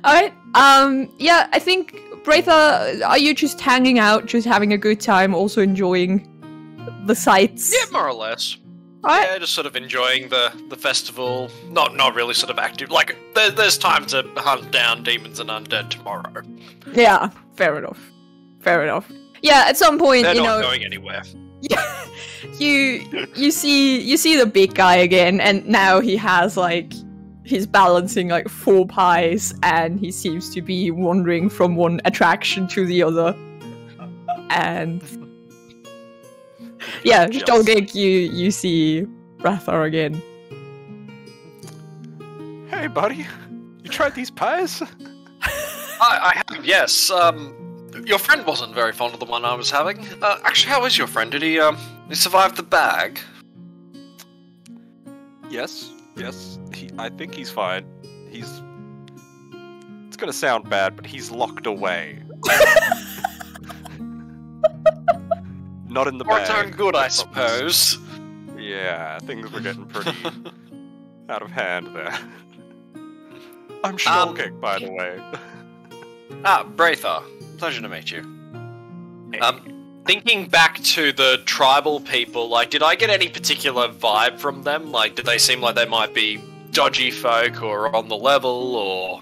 Alright, yeah, I think, Braitha, are you just hanging out, just having a good time, also enjoying the sights? Yeah, more or less. Alright. Yeah, just sort of enjoying the festival. Not really sort of active. Like, there's time to hunt down demons and undead tomorrow. Yeah, fair enough. Fair enough. Yeah, at some point, They're you not know, going anywhere. you see the big guy again, and now he has like he's balancing like 4 pies, and he seems to be wandering from one attraction to the other. And yeah, Stolgig, you see Rathar again. Hey, buddy, you tried these pies? I have, yes. Your friend wasn't very fond of the one I was having. Actually, how is your friend? Did he survive the bag? Yes. I think he's fine. It's gonna sound bad, but he's locked away. Not in the For bag. its own good, I suppose. Yeah, things were getting pretty out of hand there. I'm Stolgig, by the way. Braitha. Pleasure to meet you. Thinking back to the tribal people, like, did I get any particular vibe from them? Like, did they seem like they might be dodgy folk or on the level, or...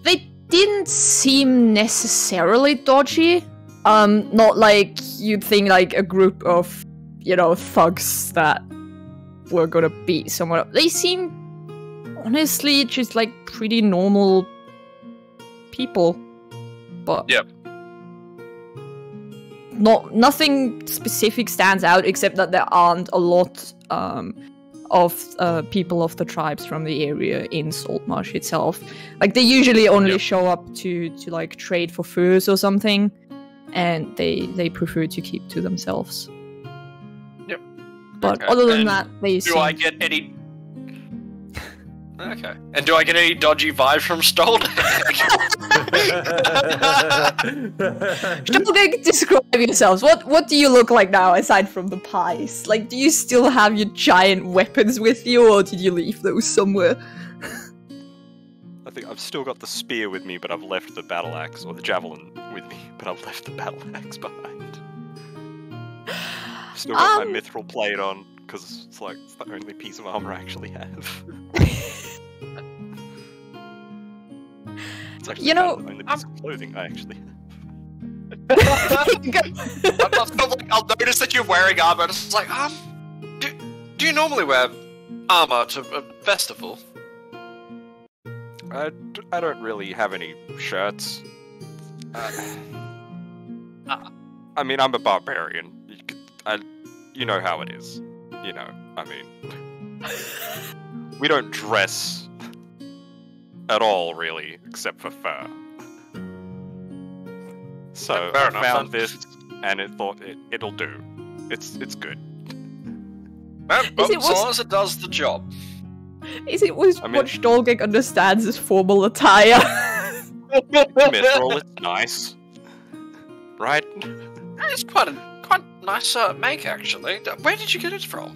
They didn't seem necessarily dodgy. Not like you'd think like a group of, you know, thugs that were gonna beat someone up. They seem, honestly, just like pretty normal people. But yep. Nothing specific stands out except that there aren't a lot of people of the tribes from the area in SaltMarsh itself. Like they usually only show up to like trade for furs or something, and they prefer to keep to themselves. Yep. But other than that, they do I get any? Okay. And do I get any dodgy vibes from Stolgig? Stolgig, describe yourselves. What do you look like now, aside from the pies? Like, do you still have your giant weapons with you, or did you leave those somewhere? I think I've still got the spear with me, but I've left the battle axe, or the javelin with me, but I've left the battle axe behind. Still got my mithril plate on, because it's like it's the only piece of armor I actually have. It's actually the only piece of clothing I actually have. I'll notice that you're wearing armor, and it's like, do you normally wear armor to a festival? I don't really have any shirts. I mean, I'm a barbarian. You know how it is. You know, I mean... we don't dress at all, really, except for fur. So I found this, and it thought it'll do. It's good. Well, as long as it does the job. Is it what Stolgig understands as formal attire? Mithril, it's nice. Right? It's quite nice make, actually. Where did you get it from?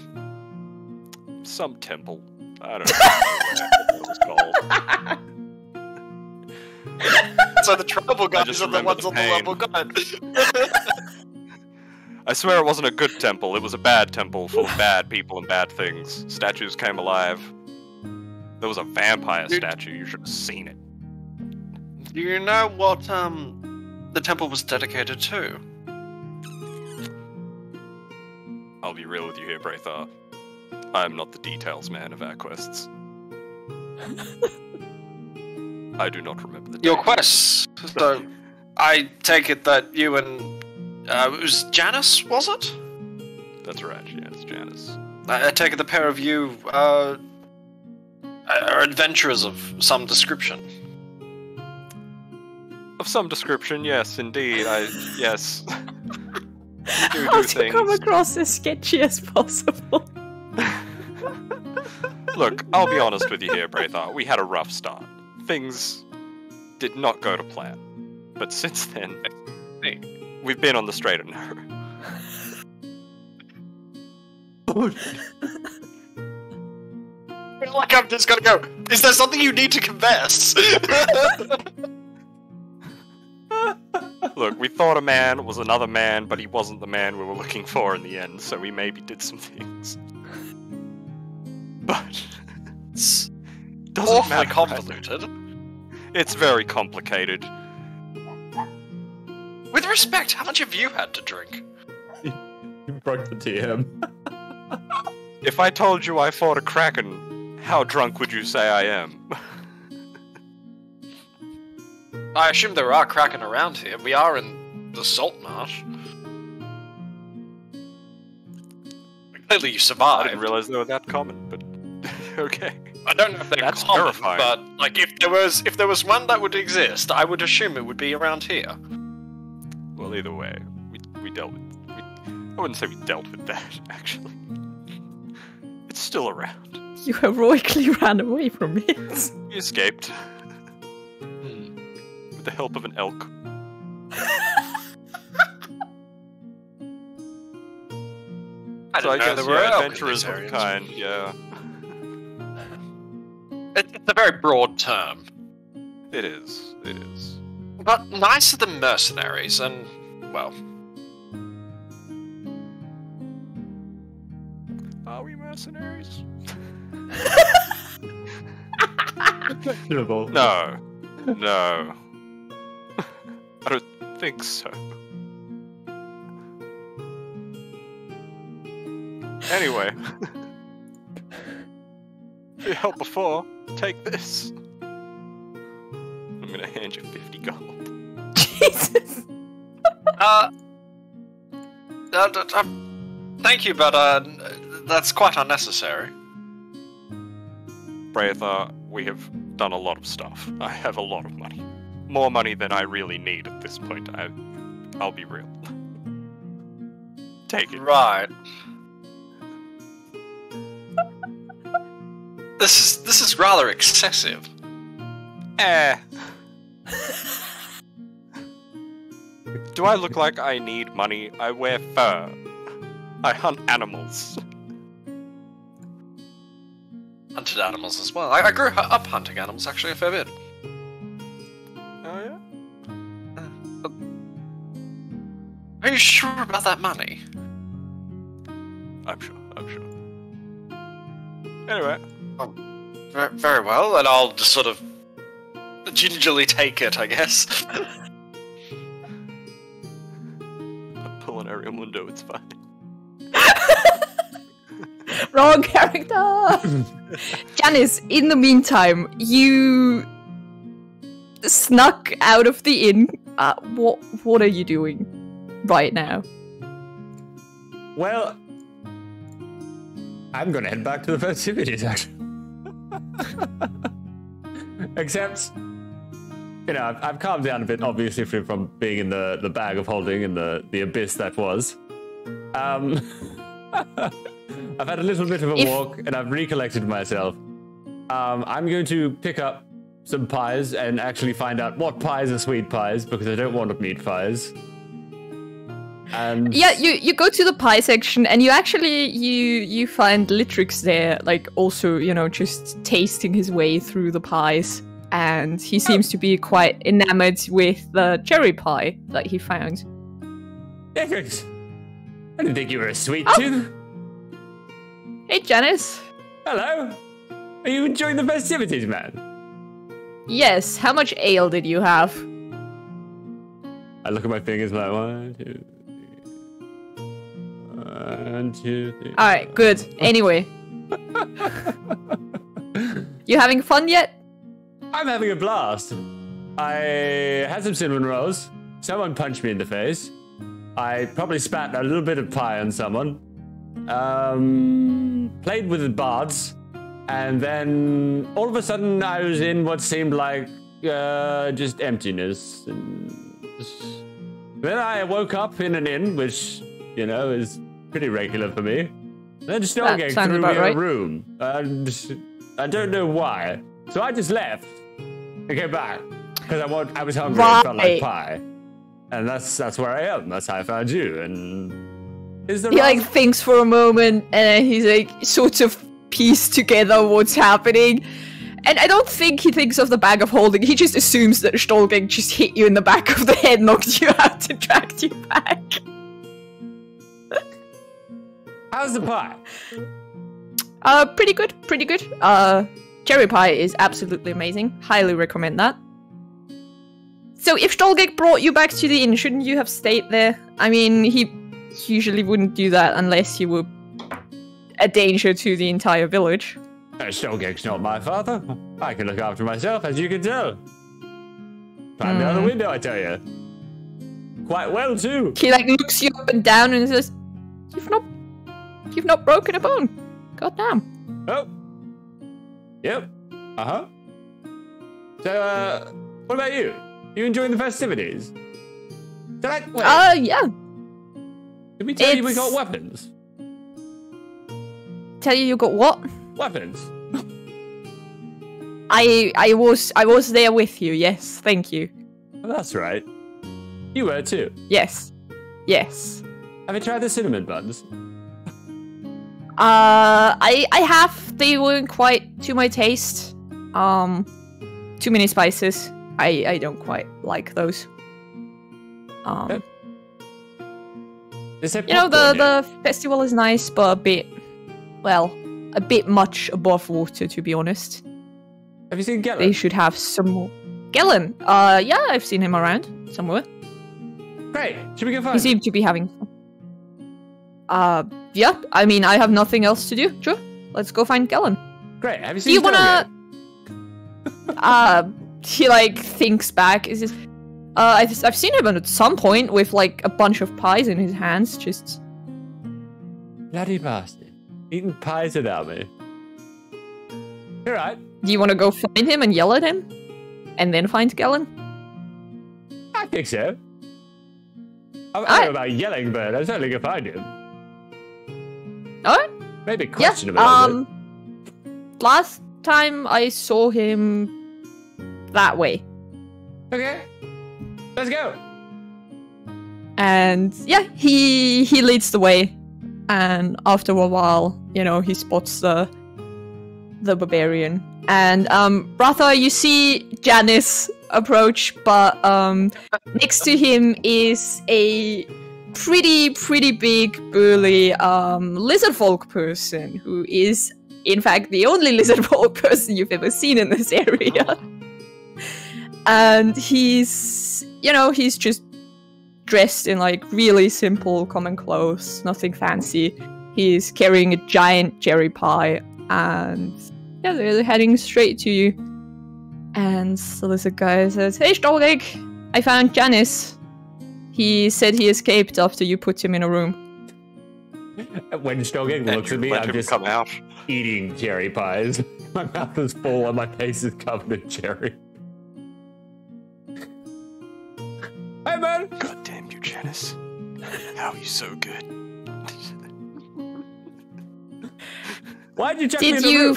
Some temple. I don't know what it was called. So the tribal guys are the ones on the level guide. I swear it wasn't a good temple. It was a bad temple full of bad people and bad things. Statues came alive. There was a vampire statue. You should have seen it. Do you know what the temple was dedicated to? I'll be real with you here, Braithar. I'm not the details man of our quests. I do not remember the Your quests. So, I take it that you and it was Jannis, was it? That's right. Yes, Jannis. I take it the pair of you are adventurers of some description. Of some description, yes, indeed. Yes. How to come across as sketchy as possible. Look, I'll be honest with you here, Braithar. We had a rough start. Things did not go to plan. But since then, we've been on the straight and narrow. feel like I'm just gonna go, is there something you need to confess? Look, we thought a man was another man, but he wasn't the man we were looking for in the end, so we maybe did some things. But It's doesn't awfully matter. convoluted. It's very complicated. With respect, how much have you had to drink? You broke the TM. If I told you I fought a kraken, how drunk would you say I am? I assume there are kraken around here. We are in the SaltMarsh. Clearly you I survived. didn't realize they were that common, but okay. I don't know if they're That's common, terrifying. but like if there was one that would exist, I would assume it would be around here. Well, either way, we dealt with. I wouldn't say we dealt with that, actually. It's still around. You heroically ran away from it. We escaped. With the help of an elk. I So I didn't know guess there were elk in adventurers these of a areas. kind, yeah. It's a very broad term. It is. It is. But nicer than mercenaries, and, well... Are we mercenaries? Questionable. No. No. I don't think so. Anyway. You helped before. Take this. I'm gonna hand you 50 gold. Jesus. Thank you, but, that's quite unnecessary. Braithar, we have done a lot of stuff. I have a lot of money. More money than I really need at this point. I'll be real. Take it. Right. This is rather excessive. Do I look like I need money? I wear fur. I hunt animals. Hunted animals as well. I grew up hunting animals actually a fair bit. Oh yeah? Are you sure about that money? I'm sure. Anyway. Very well, and I'll just sort of gingerly take it, I guess. Apollinario Mundo, it's fine. Wrong character! Jannis, in the meantime, you snuck out of the inn. What are you doing right now? Well, I'm gonna head back to the festivities, actually. Except, you know, I've calmed down a bit, obviously, from being in the bag of holding in the abyss that was. I've had a little bit of a walk, and I've recollected myself. I'm going to pick up some pies and actually find out what pies are sweet pies, because I don't want meat pies. And Yeah, you go to the pie section and you find Litrix there, like also, you know, just tasting his way through the pies. And he seems to be quite enamored with the cherry pie that he found. Litrix, I didn't think you were a sweet Oh. tooth. Hey, Jannis. Hello. Are you enjoying the festivities, man? Yes, how much ale did you have? I look at my fingers like 1, 2, 3. 1, 2, 3. Alright, good. Anyway. You having fun yet? I'm having a blast. I had some cinnamon rolls. Someone punched me in the face. I probably spat a little bit of pie on someone. Played with the bards. And then all of a sudden I was in what seemed like just emptiness. And then I woke up in an inn, which, you know, is pretty regular for me. And then Snowgate sounds threw me about in right. a room. I don't know why. So I just left and came back. Because I was hungry and felt like Right. pie. And that's where I am. That's how I found you. And is there He like thinks for a moment and then he's like sort of piece together what's happening. And I don't think he thinks of the bag of holding. He just assumes that Stolgek just hit you in the back of the head, knocked you out, and dragged you back. How's the pie? Pretty good, pretty good. Cherry pie is absolutely amazing. Highly recommend that. So if Stolgek brought you back to the inn, shouldn't you have stayed there? I mean, he usually wouldn't do that unless you were a danger to the entire village. Stolgek's not my father. I can look after myself, as you can tell. Climb out the window, I tell you. Quite well, too. He like looks you up and down and says, You've not broken a bone. God damn. Oh. Yep. Uh-huh. So, what about you? You enjoying the festivities? Did I... Wait. Yeah. Did we tell you we got weapons? Tell you got what? Weapons. I was there with you, yes, thank you. Oh, that's right. You were too. Yes. Yes. Have you tried the cinnamon buns? I have. They weren't quite to my taste. Too many spices. I don't quite like those. You know, the festival is nice, but a bit much above water, to be honest. Have you seen Gellin? They should have some more. Gellin? Yeah, I've seen him around somewhere. Great. Should we go find him? He seemed to be having fun. Yeah, I mean, I have nothing else to do. Sure, let's go find Gellin. Great. Have you seen? Do you wanna? He like thinks back. Is this? I've seen him at some point with like a bunch of pies in his hands. Just bloody bastard, eating pies without me. You're right. Do you want to go find him and yell at him, and then find Gellin? I think so. I don't know about yelling, but I'm certainly gonna find him. Alright. Maybe question him a little bit. Last time I saw him that way. Okay. Let's go. And yeah, he leads the way. And after a while, you know, he spots the barbarian. And Ratha, you see Jannis approach, but next to him is a pretty big, burly lizard folk person who is, in fact, the only lizard folk person you've ever seen in this area. And he's, you know, he's just dressed in like really simple, common clothes, nothing fancy. He's carrying a giant cherry pie, and yeah, they're heading straight to you. And the lizard guy says, "Hey, Stolgek, I found Jannis. He said he escaped after you put him in a room." When Stolgek looks at me, I'm just eating cherry pies. My mouth is full and my face is covered in cherry. Hey, man! God damn you, Jannis. How are you so good? Why'd you check me in the room?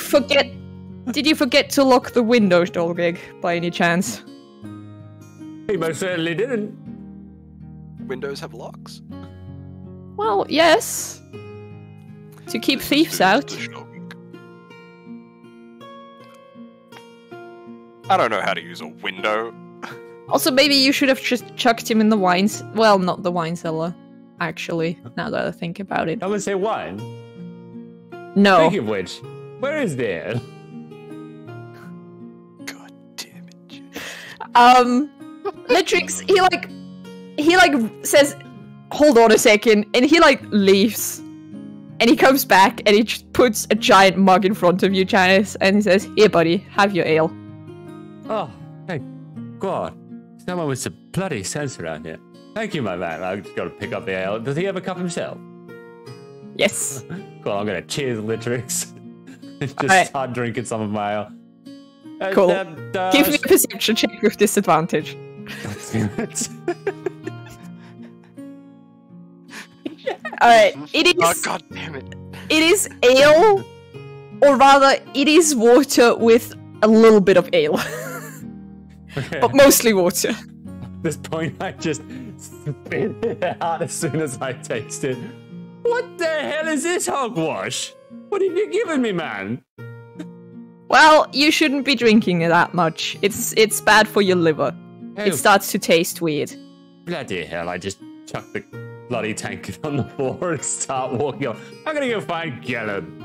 Did you forget to lock the window, Stolgek, by any chance? He most certainly didn't. Windows have locks? Well, yes. To keep thieves out. I don't know how to use a window. Also, maybe you should have just chucked him in the wines. Well, not the wine cellar, actually, now that I think about it. I would say wine. No. Speaking of which, where is Dan? God damn it. Litrix, he says, "Hold on a second," and he leaves. And he comes back and he just puts a giant mug in front of you, Jannis, and he says, "Here, buddy, have your ale." Oh, thank God. Someone with some bloody sense around here. Thank you, my man. I've just got to pick up the ale. Does he have a cup himself? Yes. Cool, I'm going to cheers Litrix. Just start drinking some of my ale. Cool. Give me a perception check with disadvantage. Alright, it is... Oh, God damn it. It is ale, or rather, it is water with a little bit of ale. Okay. But mostly water. At this point, I just spit it out as soon as I taste it. What the hell is this hogwash? What have you given me, man? Well, you shouldn't be drinking it that much. It's bad for your liver. It starts to taste weird. Bloody hell, I just chuck the bloody tankard on the floor and start walking off. I'm gonna go find Gellin.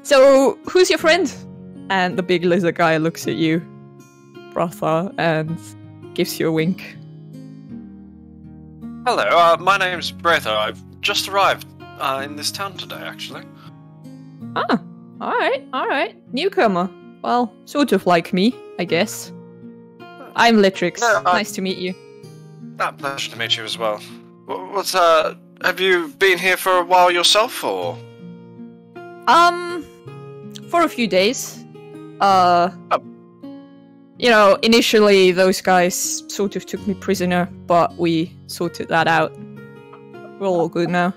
So, who's your friend? And the big lizard guy looks at you, brother, and gives you a wink. Hello, my name's Breather. I've just arrived in this town today, actually. Ah, alright. Newcomer. Well, sort of like me, I guess. I'm Litrix. Nice to meet you. Pleasure to meet you as well. Have you been here for a while yourself, or? For a few days. You know, initially those guys sort of took me prisoner, but we sorted that out. We're all good now.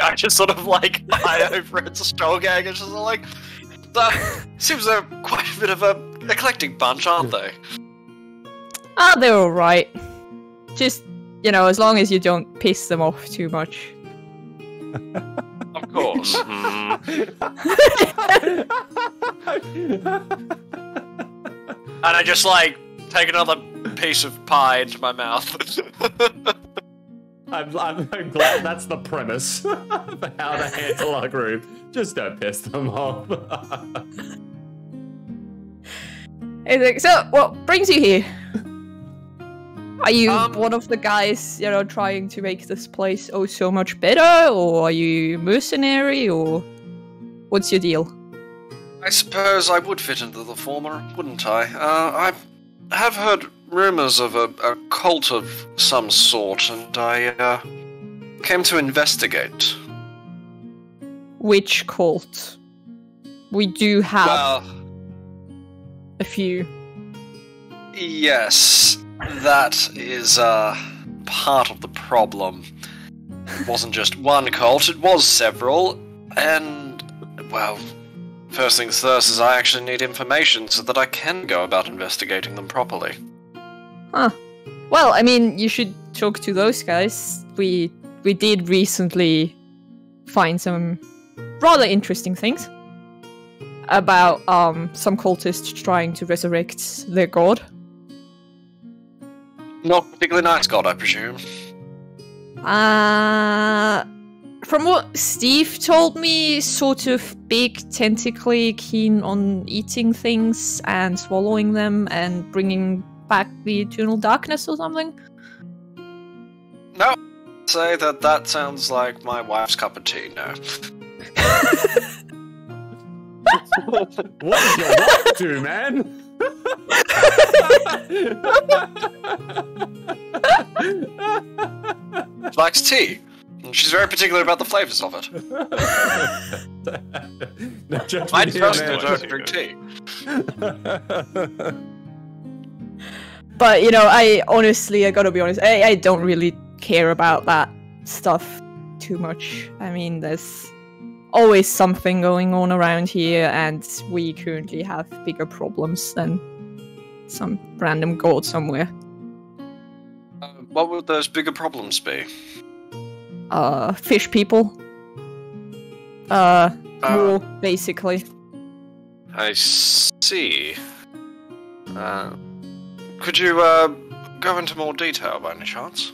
I just sort of like eye over at the Stolgang and just like, seems they're quite a bit of a eclectic bunch, aren't they? They're alright. Just, you know, as long as you don't piss them off too much. Of course. And I just like take another piece of pie into my mouth. I'm glad that's the premise for how to handle our group. Just don't piss them off. So, what brings you here? Are you one of the guys, you know, trying to make this place oh so much better, or are you mercenary, or what's your deal? I suppose I would fit into the former, wouldn't I? I have heard rumors of a cult of some sort, and I came to investigate. Which cult? We do have a few. Yes, that is part of the problem. It wasn't just one cult, it was several, and, well, first things first is I actually need information so that I can go about investigating them properly. Huh. Well, I mean, you should talk to those guys. We did recently find some rather interesting things about some cultists trying to resurrect their god. Not particularly nice god, I presume. From what Steve told me, sort of big, tentacly, keen on eating things and swallowing them and bringing back the eternal darkness or something. No, I'd say that sounds like my wife's cup of tea, no. What did your wife do, man? Likes tea. And she's very particular about the flavors of it. I personally don't drink tea. But, you know, I gotta be honest, I don't really care about that stuff too much. I mean, there's always something going on around here, and we currently have bigger problems than some random god somewhere. What would those bigger problems be? Fish people. War, basically. I see. Could you, go into more detail by any chance?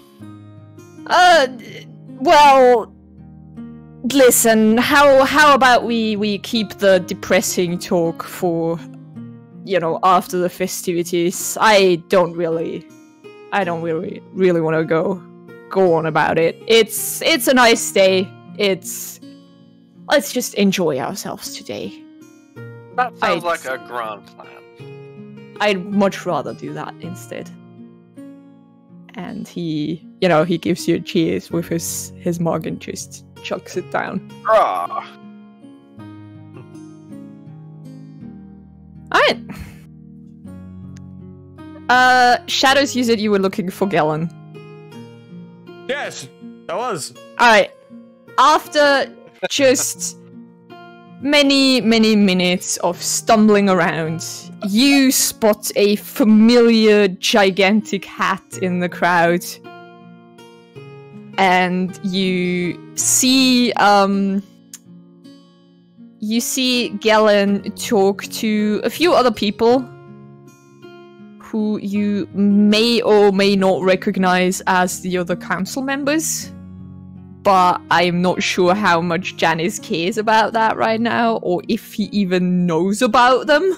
Well, listen, how about we keep the depressing talk for, you know, after the festivities? I don't really want to go on about it. It's a nice day. Let's just enjoy ourselves today. That sounds like a grand plan. I'd much rather do that instead. And he gives you a cheers with his mug and just chucks it down. Ah. Alright. Shadows, you said you were looking for Gellin. Yes, I was. Alright. After just many minutes of stumbling around, you spot a familiar gigantic hat in the crowd. and you see Galen talk to a few other people who you may or may not recognize as the other council members, but I'm not sure how much Jannis cares about that right now, or if he even knows about them.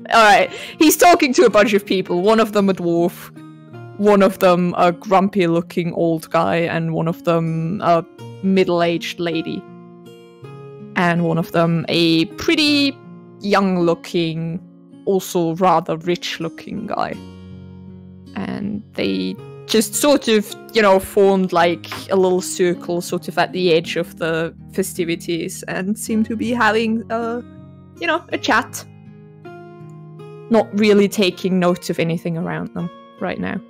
Alright, he's talking to a bunch of people, one of them a dwarf, one of them a grumpy-looking old guy, and one of them a middle-aged lady. And one of them a pretty young-looking, also rather rich-looking guy. And they just sort of, you know, formed like a little circle sort of at the edge of the festivities and seem to be having, you know, a chat. Not really taking note of anything around them right now.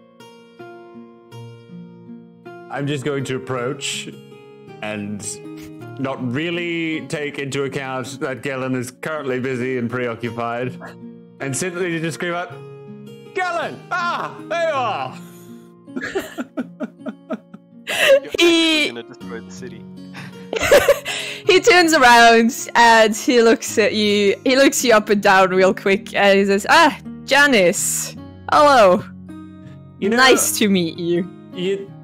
I'm just going to approach and not really take into account that Galen is currently busy and preoccupied, and simply just scream out, Galen! Ah! There you are! You're gonna destroy the city. He turns around and he looks at you. He looks you up and down real quick and he says, "Ah, Jannis. Hello. You know, nice to meet you."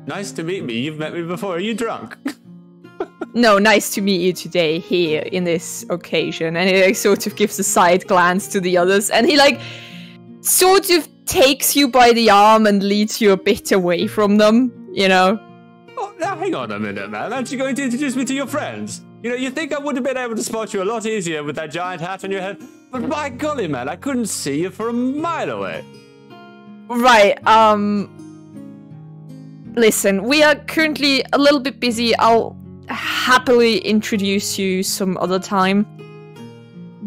Nice to meet me. You've met me before. Are you drunk? No, nice to meet you today here in this occasion. And he like, sort of gives a side glance to the others, and he like sort of takes you by the arm and leads you a bit away from them, you know? Oh, now hang on a minute, man. Aren't you going to introduce me to your friends? You know, you think I would have been able to spot you a lot easier with that giant hat on your head, but by golly, man, I couldn't see you for a mile away. Right, listen, we are currently a little bit busy. I'll happily introduce you some other time.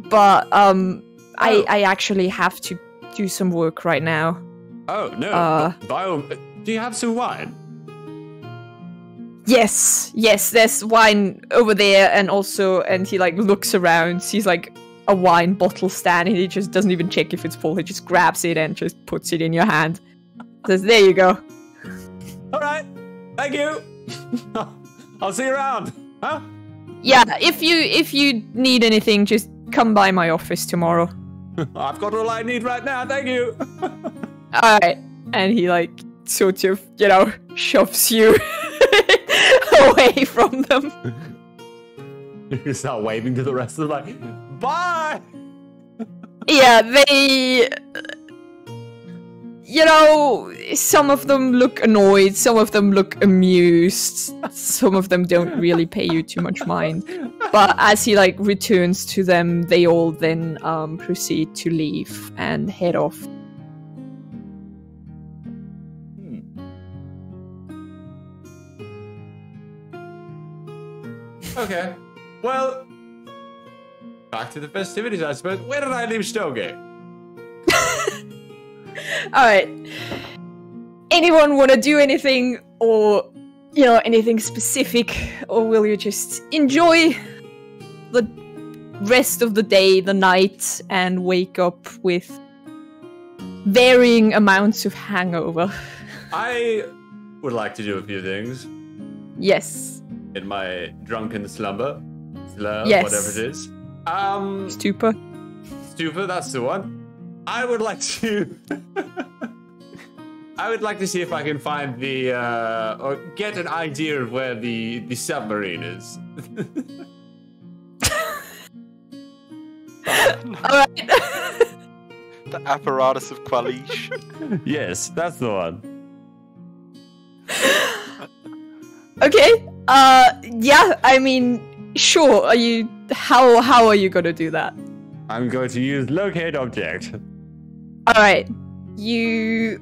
But, I actually have to do some work right now. Oh, no. Do you have some wine? Yes, there's wine over there, and he like looks around, sees like a wine bottle stand, and he just doesn't even check if it's full, he just grabs it and just puts it in your hand. Says, "There you go." Alright, thank you! I'll see you around, huh? Yeah, if you need anything, just come by my office tomorrow. I've got all I need right now, thank you! Alright, and he like sort of, you know, shoves you away from them. You start waving to the rest of them like, bye! Yeah, they... You know, some of them look annoyed, some of them look amused, some of them don't really pay you too much mind. But as he like returns to them, they all then proceed to leave and head off. Okay, well, back to the festivities, I suppose. Where did I leave Stoge? Alright. Anyone want to do anything, or, you know, anything specific, or will you just enjoy the rest of the day, the night, and wake up with varying amounts of hangover? I would like to do a few things. Yes. In my drunken slur, yes. Whatever it is. Stupor. Stupor, that's the one. I would like to... I would like to see if I can find the, or get an idea of where the submarine is. Alright. The apparatus of Qualish. Yes, that's the one. Okay. Yeah, I mean, sure. How are you gonna do that? I'm going to use locate object. Alright. You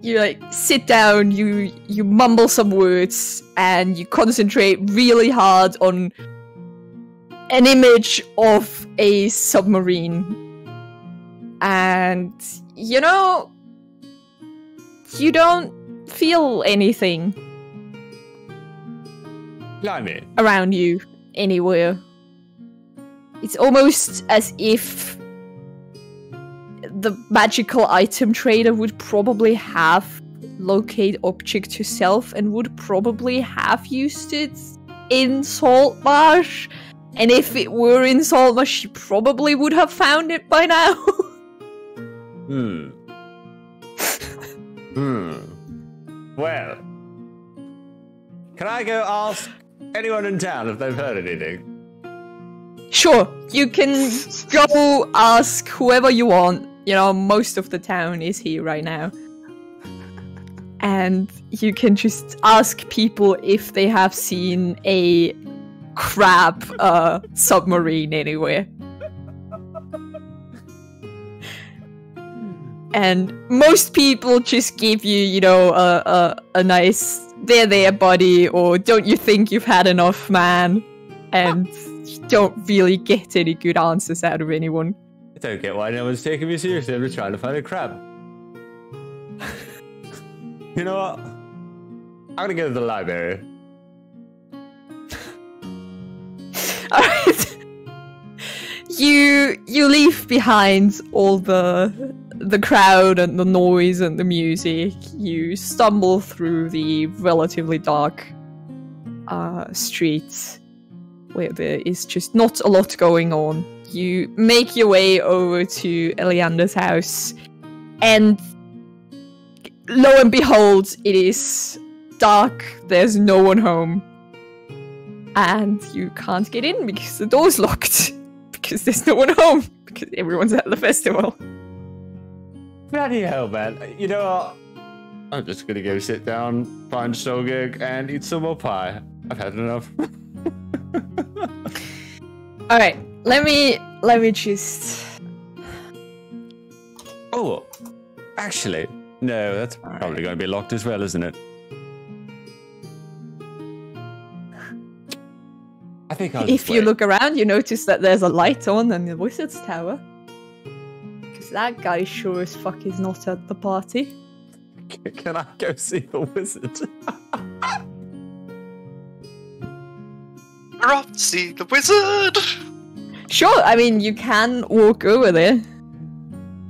like sit down, you mumble some words, and you concentrate really hard on an image of a submarine. And, you know, you don't feel anything. Blimey. Around you, anywhere. It's almost as if the magical item trader would probably have locate object herself and would probably have used it in SaltMarsh. And if it were in SaltMarsh, she probably would have found it by now. Well, can I go ask anyone in town if they've heard anything? Sure, you can go ask whoever you want. You know, most of the town is here right now. And you can just ask people if they have seen a crab submarine anywhere. And most people just give you, you know, a nice, there, buddy, or don't you think you've had enough, man? And you don't really get any good answers out of anyone. I don't get why no one's taking me seriously. I'm just trying to find a crab. You know what? I'm gonna go to the library. Alright. You leave behind all the crowd and the noise and the music. You stumble through the relatively dark streets where there is just not a lot going on. You make your way over to Eliander's house, and lo and behold, it is dark, there's no one home. And you can't get in because the door's locked. Because there's no one home. Because everyone's at the festival. Bloody hell, man. You know what? I'm just gonna go sit down, find a soul gig, and eat some more pie. I've had enough. Alright, let me just... Oh, actually, no, that's probably gonna be locked as well, isn't it? I think I'll If you look around, you notice that there's a light on in the wizard's tower. Because that guy sure as fuck is not at the party. Can I go see the wizard? We're off to see the wizard! Sure, I mean, you can walk over there.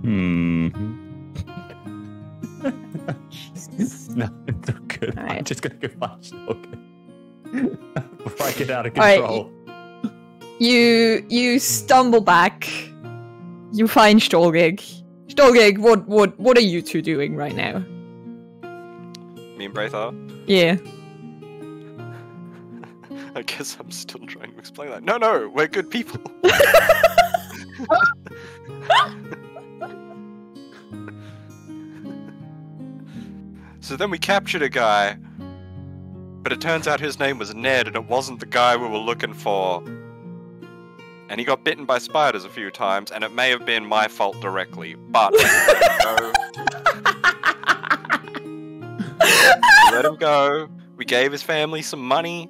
No, it's not good. All right. I'm just gonna go find Stalker. Before I get out of control. Right. You stumble back. You find Stolgig. Stolgig, what are you two doing right now? Me and Braith are. Yeah. I guess I'm still trying to explain that. No, we're good people. So then we captured a guy, but it turns out his name was Ned, and it wasn't the guy we were looking for. And he got bitten by spiders a few times, and it may have been my fault directly, but let him go. We gave his family some money.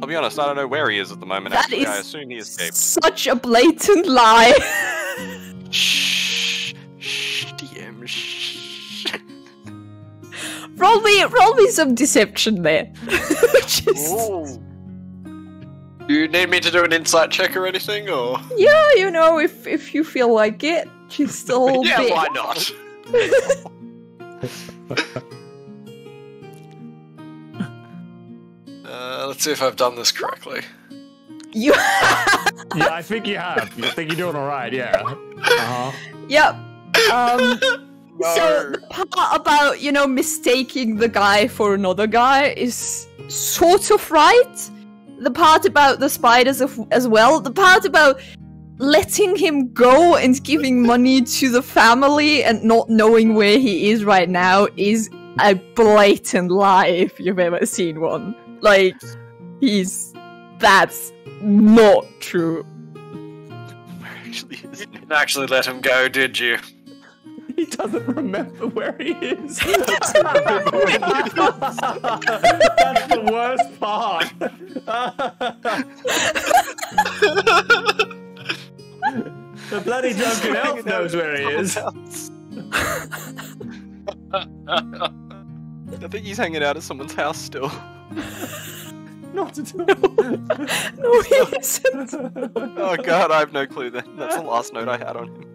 I'll be honest, I don't know where he is at the moment. That Actually, is I assume he escaped. Such a blatant lie. Shh, DM, shh. Roll me some deception there. Just... Do you need me to do an insight check or anything, or? Yeah, you know, if you feel like it, just a little Yeah, bit. why not? Let's see if I've done this correctly. You. Yeah, I think you have. I think you're doing all right. Yeah. Yep. No. So the part about, you know, mistaking the guy for another guy is sort of right. The part about the spiders as well. The part about letting him go and giving money to the family and not knowing where he is right now is a blatant lie if you've ever seen one. Like, that's not true. Where actually is You didn't actually let him go, did you? He doesn't remember where he is. That's That's the worst part. The bloody drunken elf knows where he is. I think he's hanging out at someone's house still. Not at all. No, he isn't. Oh god, I have no clue then. That's the last note I had on him.